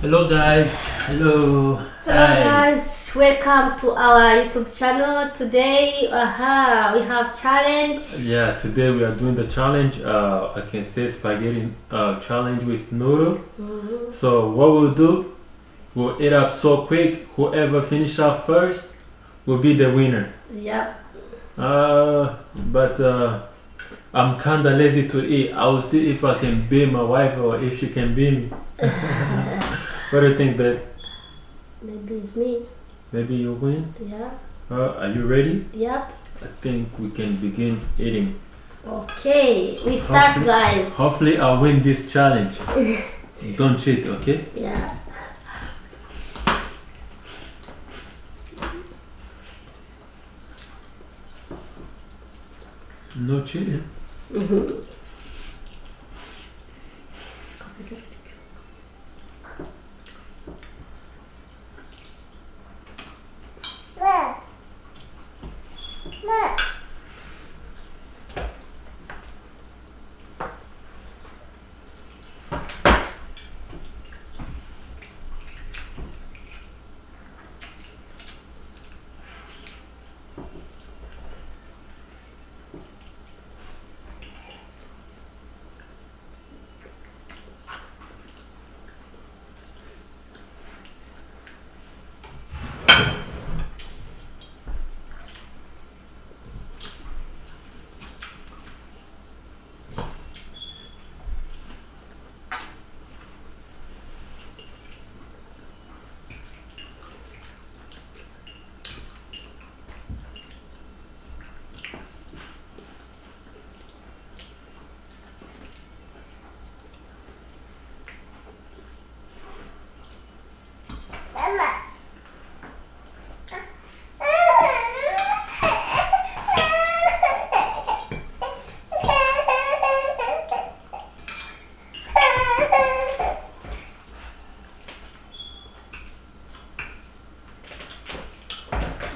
Hello guys. Hello. Hello Hi. guys, welcome to our YouTube channel. Today, we have challenge. Yeah, today we are doing the challenge. I can say spaghetti challenge with noodle. So what we'll do, we'll eat up so quick. Whoever finish up first will be the winner. Yep. But I'm kinda lazy to eat. I will see if I can beat my wife or if she can beat me. What do you think, babe? Maybe it's me. Maybe you win? Yeah. Are you ready? Yep. I think we can begin eating. Okay, we start, guys. Hopefully I'll win this challenge. Don't cheat, okay? Yeah. No cheating.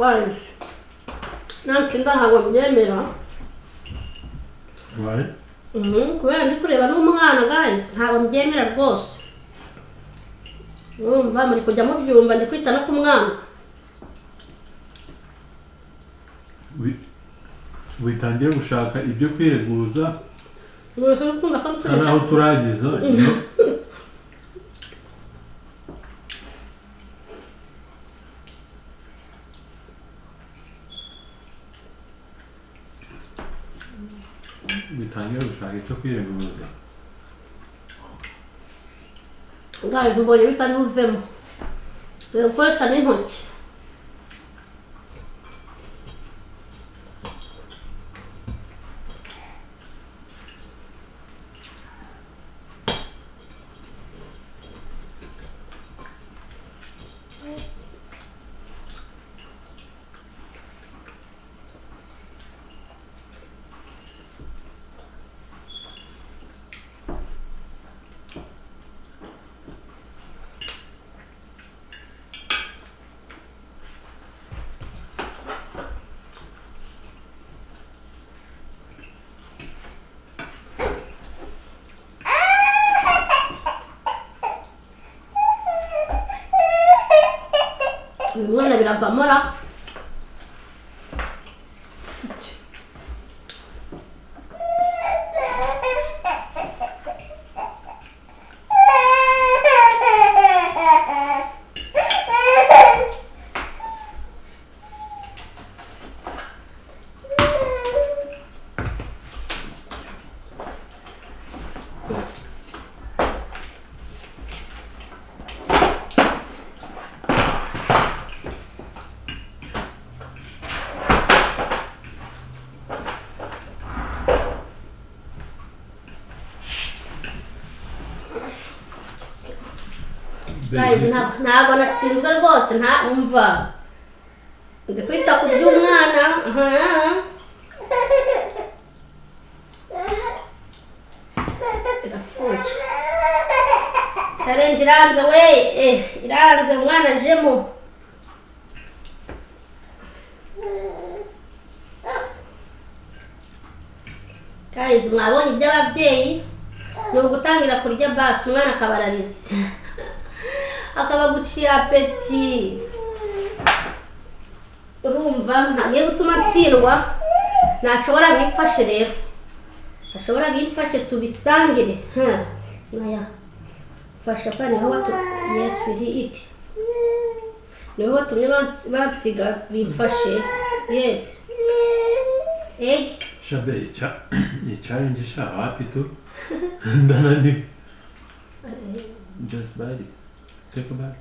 Guys, nantsinda ntabwo mbyemera. Why? Kubera ndi kureba n'umwana, guys, ntabwo mbyemera rwose. Urumva muri kujya mubyumva ndi kwita no ku mwana. Witangire gushaka ibyo kwireguza Mwese mukunda ko kandi aho turageza witangire gushaka icyo kwireguza. Guys, mbonye bitari buvemo. Gukoresha n'intoki. Uyu mwana biravamo ra. Guys, ntabwo natsinzwe rwose, umva. Ndi kwita ku by'umwana. Irapfuye. Challenge iranze we. Iranze umwana ajemo. Guys, mwabonye iby'ababyeyi ni ugutangira kurya basi umwana akabarariza. akaba aguciye apeti. Urumva ntagiye gutuma atsindwa, ntashobora bimfashe rero, ashobora bimfashe tubisangire. Naya fasha pa niho watu yes we eat, niho watumye bansiga bimfashe. Yes egg Shabe ni challenge sha wapi tu ndanani just bite it, take a bite.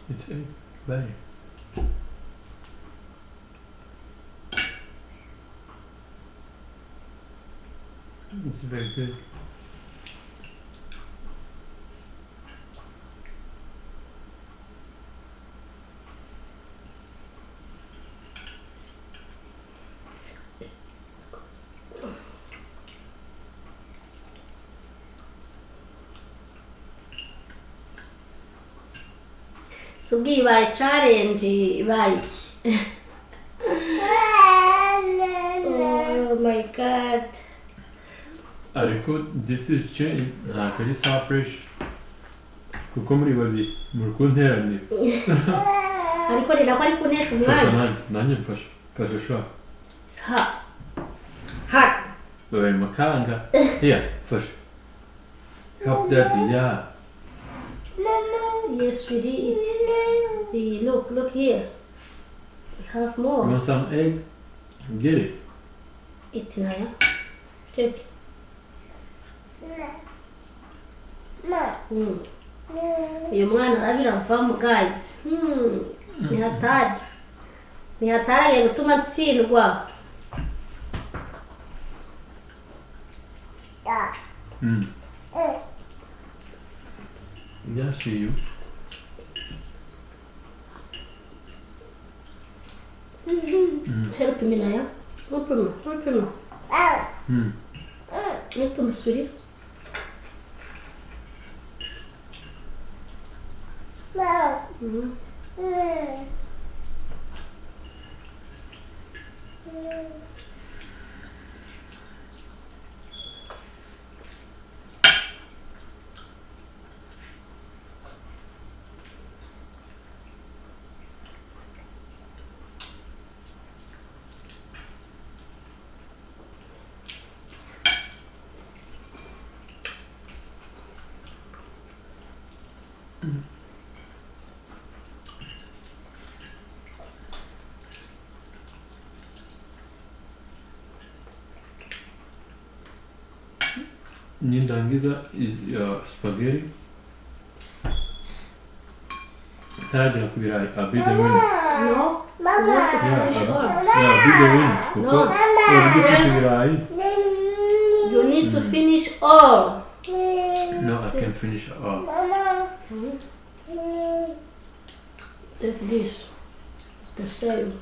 It's egg, bite it. It's very good. Sugi by challenge by oh my god. Ariko this is change ntabwo ari sawa fresh kuko muri babiri muri kunteranira. Ariko rero ko ari kunesha umwanya. Nanjye mfasha sha ha wewe makanga here fasha help daddy. Yeah, yes we eat. Look here, we have you more. want some egg? Get it. Eat Naya, take. Uyu mwana arabira mvamu guys. Ni hatari, ni hatari agiye gutuma atsindwa. Yeah, see you. Help me Naya, help me. Help me sweetie. Nindangiza is spaghetti. Taragera ku birayi. I'll be the winner. No, Yeah, I'll be the winner. Kuko ufite ibirayi. you need to finish all. No, I can't finish it all. Take this, the same.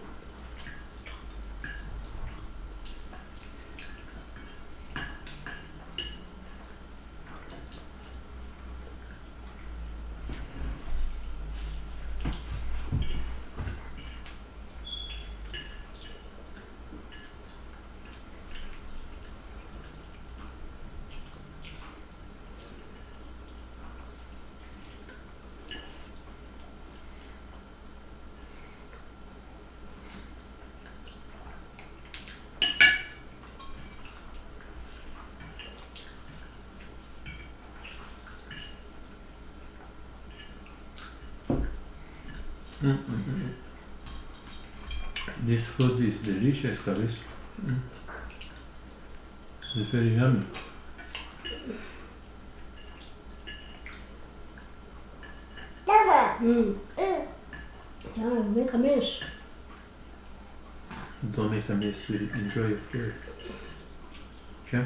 This food is delicious, guys. It's very yummy. Yeah, make a mess. Don't make a mess with it. Enjoy your food. Okay?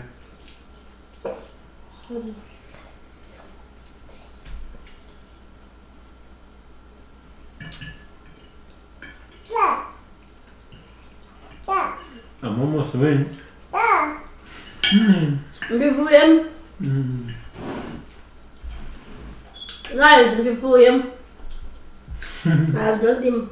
I'm almost win. Mbivuyemo. Guys, mbivuyemo. Ntabyo ndimo.